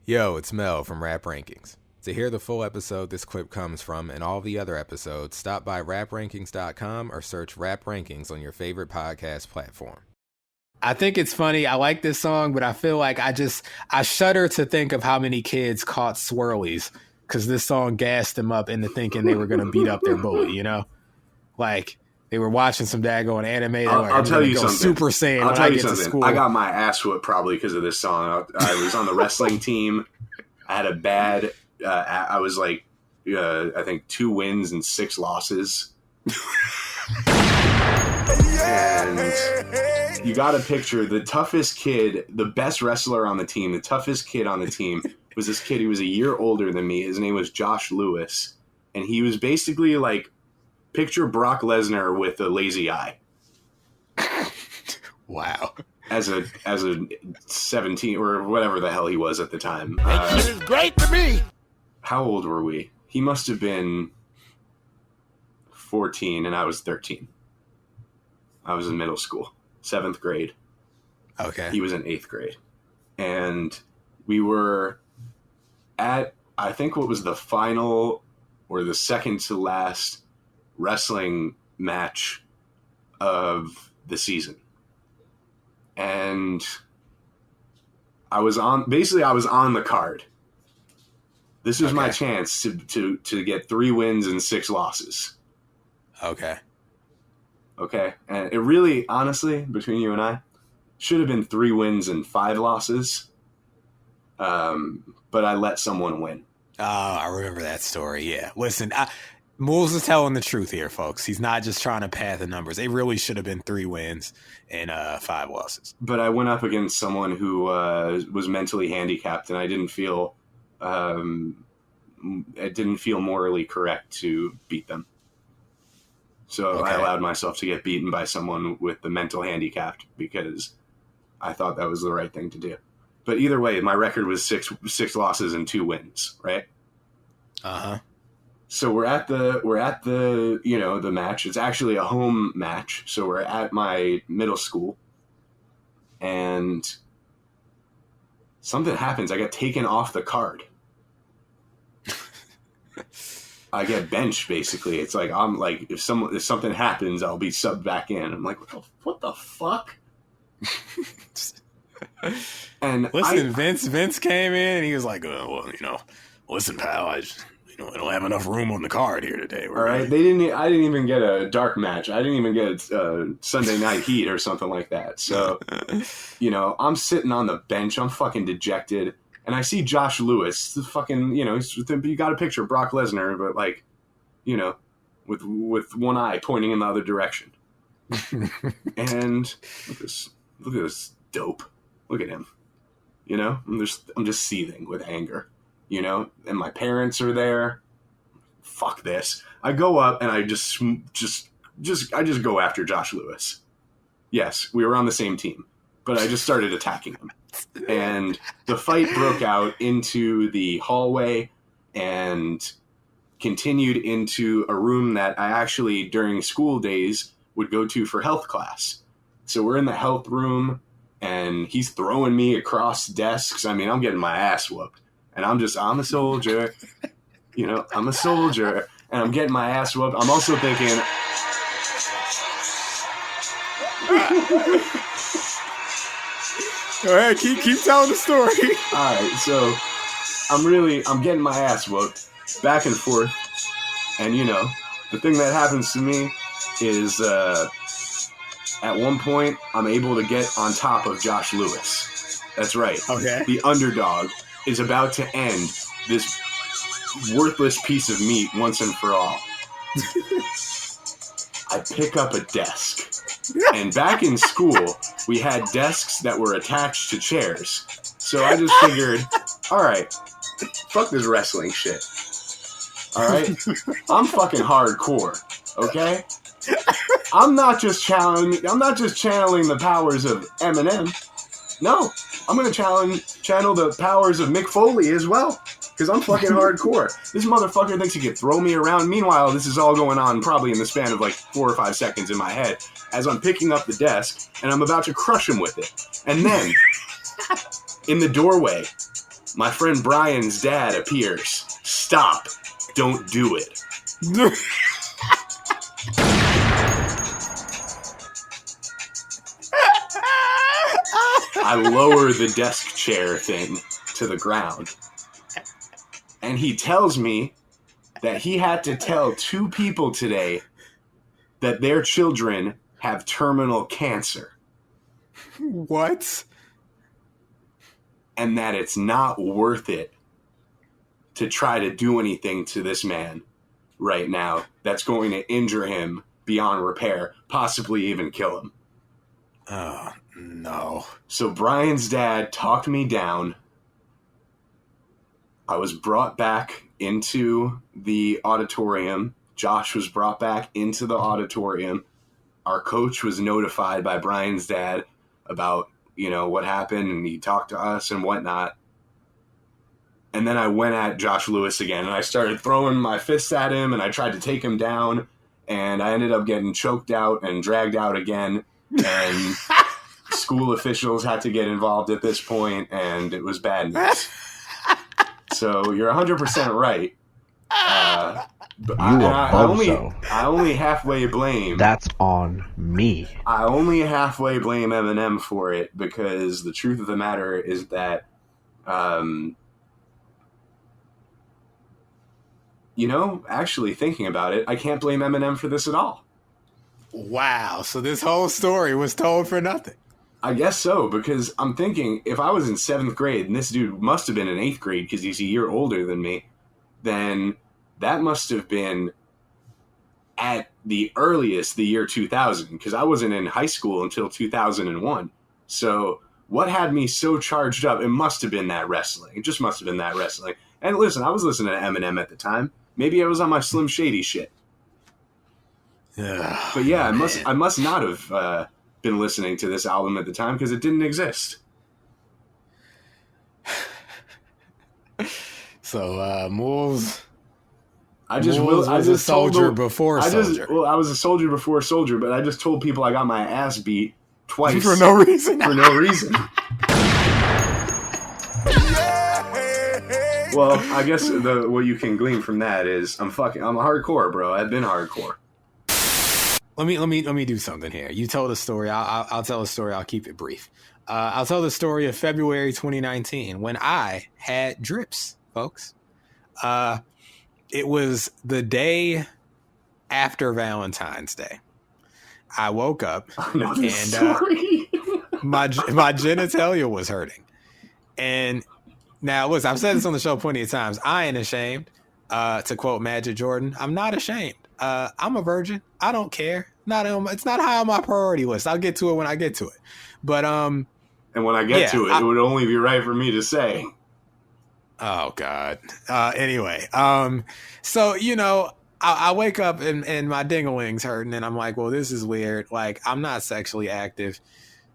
Yo, it's Mel from Rap Rankings. To hear the full episode this clip comes from and all the other episodes, stop by raprankings.com or search Rap Rankings on your favorite podcast platform. I think it's funny. I like this song, but I feel like I shudder to think of how many kids caught swirlies because this song gassed them up into thinking they were going to beat up their bully, you know? Like, they were watching some daggone anime. I'll tell you something. Super Saiyan I'll when tell I you get something. to school. I got my ass whooped probably because of this song. I was on the wrestling team. I had a bad, I was like, I think 2 wins and 6 losses. And you got to picture the toughest kid, the best wrestler on the team, the toughest kid on the team was this kid who was a year older than me. His name was Josh Lewis. And he was basically like, picture Brock Lesnar with a lazy eye. Wow. As a 17 or whatever the hell he was at the time. That shit is great to me. How old were we? He must have been 14 and I was 13. I was in middle school, 7th grade. Okay. He was in 8th grade. And we were at, I think what was the final or the second to last wrestling match of the season. And I was on the card. This was my chance to get 3 wins and 6 losses. Okay. And it really, honestly, between you and I, should have been 3 wins and 5 losses. But I let someone win. Oh, I remember that story. Yeah. Listen, Moulz is telling the truth here, folks. He's not just trying to pad the numbers. They really should have been 3 wins and 5 losses. But I went up against someone who was mentally handicapped, and I didn't feel morally correct to beat them. So I allowed myself to get beaten by someone with the mental handicap because I thought that was the right thing to do. But either way, my record was 6 losses and 2 wins, right? Uh-huh. So we're at the the match. It's actually a home match. So we're at my middle school, and something happens. I get taken off the card. I get benched basically. It's like I'm like if something happens, I'll be subbed back in. I'm like, what the fuck? And listen, Vince came in and he was like, listen, pal, I don't have enough room on the card here today. All right, I didn't even get a dark match. I didn't even get a Sunday Night Heat or something like that. So, I'm sitting on the bench. I'm fucking dejected, and I see Josh Lewis. The fucking, you got a picture of Brock Lesnar, but like, with one eye pointing in the other direction. And look at this dope. Look at him. I'm just seething with anger. And my parents are there. Fuck this. I go up and I just go after Josh Lewis. Yes, we were on the same team, but I just started attacking him. And the fight broke out into the hallway and continued into a room that I actually, during school days, would go to for health class. So we're in the health room and he's throwing me across desks. I mean, I'm getting my ass whooped. And I'm a soldier, I'm a soldier, and I'm getting my ass whooped. I'm also thinking, go ahead, keep telling the story. All right, so I'm getting my ass whooped back and forth. And, the thing that happens to me is at one point, I'm able to get on top of Josh Lewis. That's right. Okay. The underdog is about to end this worthless piece of meat once and for all. I pick up a desk. And back in school, we had desks that were attached to chairs. So I just figured, all right, fuck this wrestling shit. All right? I'm fucking hardcore, okay? I'm not just channeling the powers of Eminem. No, I'm going to channel the powers of Mick Foley as well, because I'm fucking hardcore. This motherfucker thinks he can throw me around. Meanwhile, this is all going on probably in the span of like 4 or 5 seconds in my head as I'm picking up the desk, and I'm about to crush him with it. And then, in the doorway, My friend Brian's dad appears. Stop. Don't do it. I lower the desk chair thing to the ground. And he tells me that he had to tell 2 people today that their children have terminal cancer. What? And that it's not worth it to try to do anything to this man right now that's going to injure him beyond repair, possibly even kill him. Oh, no. So Brian's dad talked me down. I was brought back into the auditorium. Josh was brought back into the auditorium. Our coach was notified by Brian's dad about, what happened, and he talked to us and whatnot. And then I went at Josh Lewis again, and I started throwing my fists at him, and I tried to take him down, and I ended up getting choked out and dragged out again, and school officials had to get involved at this point, and it was bad news. So you're 100% right. I only halfway blame. That's on me. I only halfway blame Eminem for it, because the truth of the matter is that, actually thinking about it, I can't blame Eminem for this at all. Wow. So this whole story was told for nothing. I guess so, because I'm thinking if I was in 7th grade and this dude must have been in 8th grade because he's a year older than me, then that must have been at the earliest the year 2000, because I wasn't in high school until 2001. So what had me so charged up? It must have been that wrestling. It just must have been that wrestling. And listen, I was listening to Eminem at the time. Maybe I was on my Slim Shady shit. But yeah, I must not have been listening to this album at the time because it didn't exist. So Moulz, I was a soldier before soldier. I was a soldier before soldier, but I just told people I got my ass beat twice for no reason. For no reason. Well, I guess what you can glean from that is I'm a hardcore, bro. I've been hardcore. Let me do something here. You told a story. I'll tell a story. I'll keep it brief. I'll tell the story of February 2019 when I had drips, folks. It was the day after Valentine's Day. I woke up and my genitalia was hurting. And now, listen, I've said this on the show plenty of times. I ain't ashamed. To quote Magic Jordan, I'm not ashamed. I'm a virgin. I don't care. It's not high on my priority list. I'll get to it when I get to it. But and when I get to it, it would only be right for me to say. Oh God. Anyway, so I wake up and my ding-a-ling's hurting, and I'm like, well, this is weird. Like, I'm not sexually active.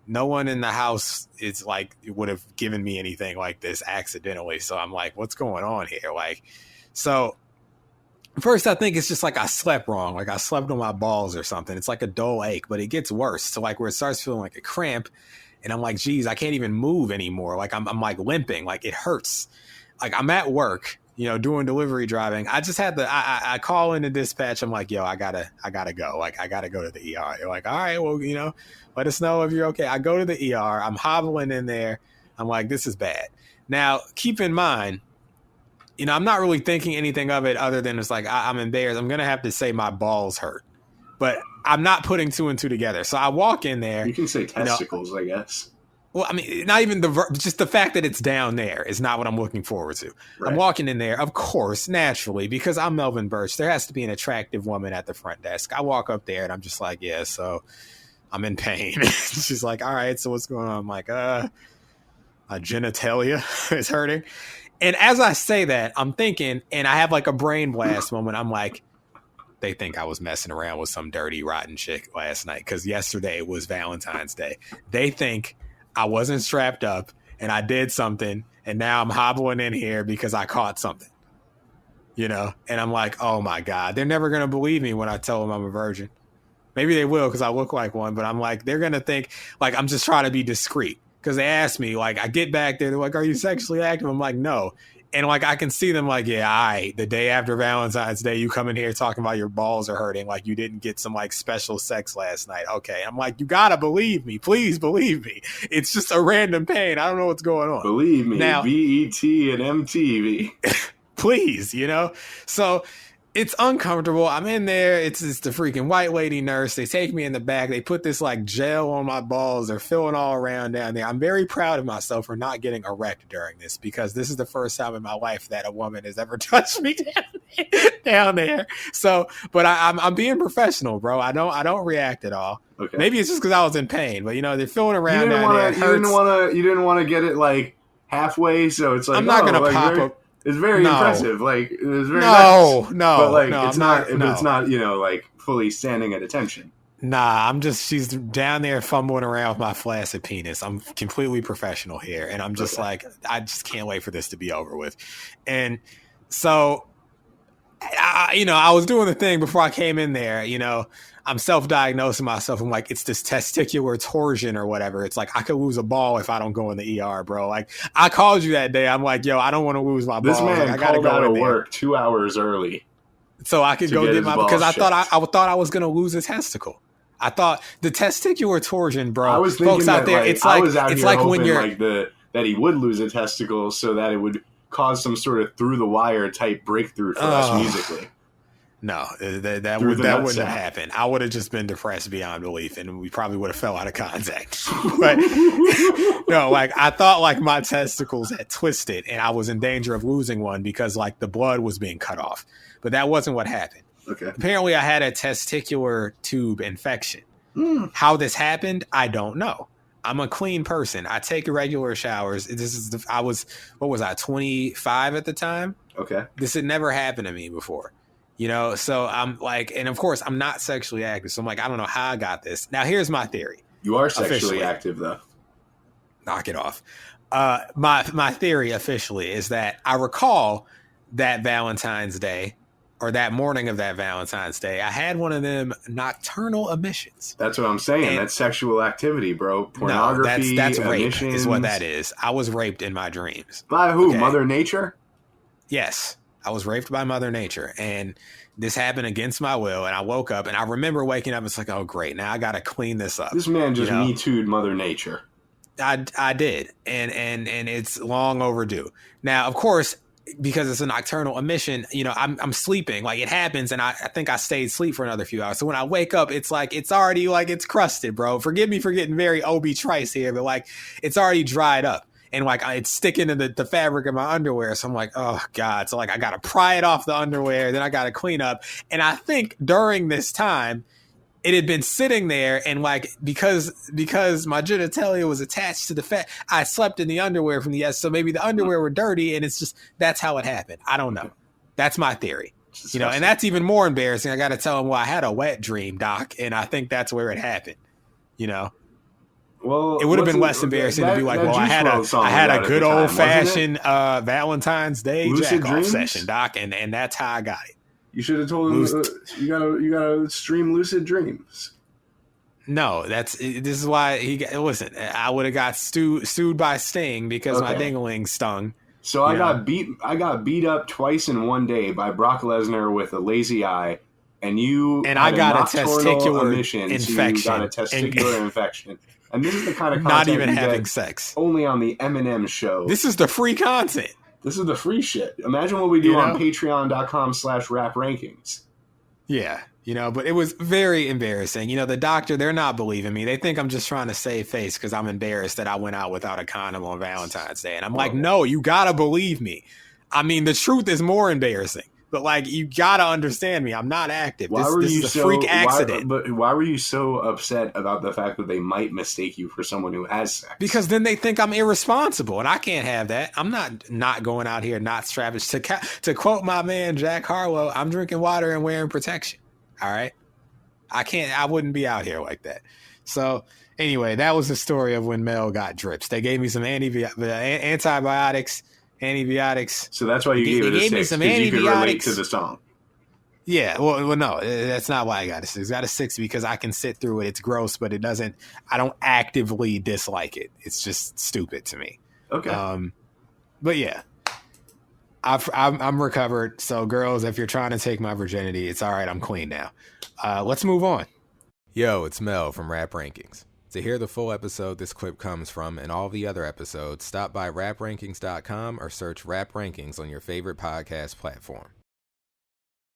No one in the house is like would have given me anything like this accidentally. So I'm like, what's going on here? Like, so first I think it's just like I slept wrong. Like I slept on my balls or something. It's like a dull ache, but it gets worse. So like where it starts feeling like a cramp, and I'm like, geez, I can't even move anymore. Like I'm like limping. Like it hurts. Like I'm at work, doing delivery driving. I just had I call in the dispatch. I'm like, yo, I gotta go. Like I gotta go to the ER. They're like, all right, well, let us know if you're okay. I go to the ER. I'm hobbling in there. I'm like, this is bad. Now, keep in mind, I'm not really thinking anything of it other than it's like, I'm embarrassed. I'm going to have to say my balls hurt. But I'm not putting 2 and 2 together. So I walk in there. You can say testicles, I guess. Well, I mean, not even just the fact that it's down there is not what I'm looking forward to. Right. I'm walking in there, of course, naturally, because I'm Melvin Birch. There has to be an attractive woman at the front desk. I walk up there and I'm just like, yeah, so I'm in pain. She's like, all right, so what's going on? I'm like, my genitalia is hurting. And as I say that, I'm thinking, and I have like a brain blast moment. I'm like, they think I was messing around with some dirty, rotten chick last night because yesterday was Valentine's Day. They think I wasn't strapped up and I did something, and now I'm hobbling in here because I caught something, and I'm like, oh my God, they're never going to believe me when I tell them I'm a virgin. Maybe they will because I look like one, but I'm like, they're going to think like I'm just trying to be discreet. because they asked me, like, I get back there, they're like, are you sexually active? I'm like, no. And like, I can see them like, yeah, the day after Valentine's Day, you come in here talking about your balls are hurting, like you didn't get some like special sex last night. Okay. I'm like, you gotta believe me. Please believe me. It's just a random pain. I don't know what's going on. Believe me, now, VET and MTV. Please, So it's uncomfortable. I'm in there. It's the freaking white lady nurse. They take me in the back. They put this like gel on my balls. They're filling all around down there. I'm very proud of myself for not getting erect during this, because this is the first time in my life that a woman has ever touched me down there. So, but I'm being professional, bro. I don't react at all. Okay. Maybe it's just because I was in pain, but they're filling around down there. You didn't want to get it like halfway, so it's like I'm not gonna pop up. It's very impressive. Like it's very nice. But like it's not like fully standing at attention. Nah, she's down there fumbling around with my flaccid penis. I'm completely professional here. And I'm just like, I just can't wait for this to be over with. And so, I was doing the thing before I came in there, I'm self-diagnosing myself. I'm like, it's this testicular torsion or whatever. It's like, I could lose a ball if I don't go in the ER, bro. Like, I called you that day. I'm like, yo, I don't want to lose my ball. This man I gotta called out of work 2 hours early, so I could go get my, because I thought I was going to lose a testicle. I thought the testicular torsion, bro. I was thinking folks out there, it's like when you're like that he would lose a testicle so that it would cause some sort of through the wire type breakthrough for us musically. No, that wouldn't have happened. I would have just been depressed beyond belief, and we probably would have fell out of contact. But no, like I thought like my testicles had twisted and I was in danger of losing one because like the blood was being cut off. But that wasn't what happened. Okay. Apparently I had a testicular tube infection. How this happened, I don't know. I'm a clean person. I take regular showers. I was 25 at the time. Okay. This had never happened to me before. So I'm like, and of course I'm not sexually active. So I'm like, I don't know how I got this. Now here's my theory. You are sexually active though. Knock it off. My theory officially is that I recall that Valentine's Day, or that morning of that Valentine's Day, I had one of them nocturnal emissions. That's what I'm saying. And that's sexual activity, bro. Pornography. No, that's rape is what that is. I was raped in my dreams. By who? Okay. Mother Nature? Yes. I was raped by Mother Nature, and this happened against my will. And I woke up, and I remember waking up. It's like, oh, great. Now I got to clean this up. This man just Me Too'd Mother Nature. I did. And it's long overdue. Now, of course, because it's a nocturnal emission, I'm sleeping. Like it happens. And I think I stayed asleep for another few hours. So when I wake up, it's like, it's already like it's crusted, bro. Forgive me for getting very Obi Trice here, but like it's already dried up. And like it's sticking to the fabric of my underwear. So I'm like, oh God. So like I got to pry it off the underwear. Then I got to clean up. And I think during this time, it had been sitting there. And like, because my genitalia was attached to the fat, I slept in the underwear from the S. So maybe the underwear were dirty. And it's just, that's how it happened. I don't know. That's my theory. And that's even more embarrassing. I got to tell him, well, I had a wet dream, doc. And I think that's where it happened, Well, it would have been less embarrassing to be like, well, I had a good old fashioned Valentine's Day jack-off session, doc, and that's how I got it. You should have told him you gotta stream lucid dreams. No, this is why listen. I would have got sued by Sting because my ding-a-ling stung. So I got beat up twice in one day by Brock Lesnar with a lazy eye, and I got a testicular infection. So you got a testicular infection. And this is the kind of content not even having sex. Only on the Eminem show. This is the free content. This is the free shit. Imagine what we do on patreon.com/raprankings. Yeah. But it was very embarrassing. The doctor, they're not believing me. They think I'm just trying to save face because I'm embarrassed that I went out without a condom on Valentine's Day. And I'm like, no, you got to believe me. I mean, the truth is more embarrassing. But like, you gotta understand me. I'm not active. This is a freak accident. But why were you so upset about the fact that they might mistake you for someone who has sex? Because then they think I'm irresponsible, and I can't have that. I'm not going out here not strapped. To quote my man Jack Harlow, I'm drinking water and wearing protection. All right, I wouldn't be out here like that. So anyway, that was the story of when Mel got drips. They gave me some antibiotics. So that's why you gave it a 6, because you could relate to the song. Yeah, well, no, that's not why I got a 6. I got a 6 because I can sit through it. It's gross, but I don't actively dislike it. It's just stupid to me. Okay. But yeah, I'm recovered. So girls, if you're trying to take my virginity, it's all right. I'm clean now. Let's move on. Yo, it's Mel from Rap Rankings. To hear the full episode this clip comes from and all the other episodes, stop by raprankings.com or search Rap Rankings on your favorite podcast platform.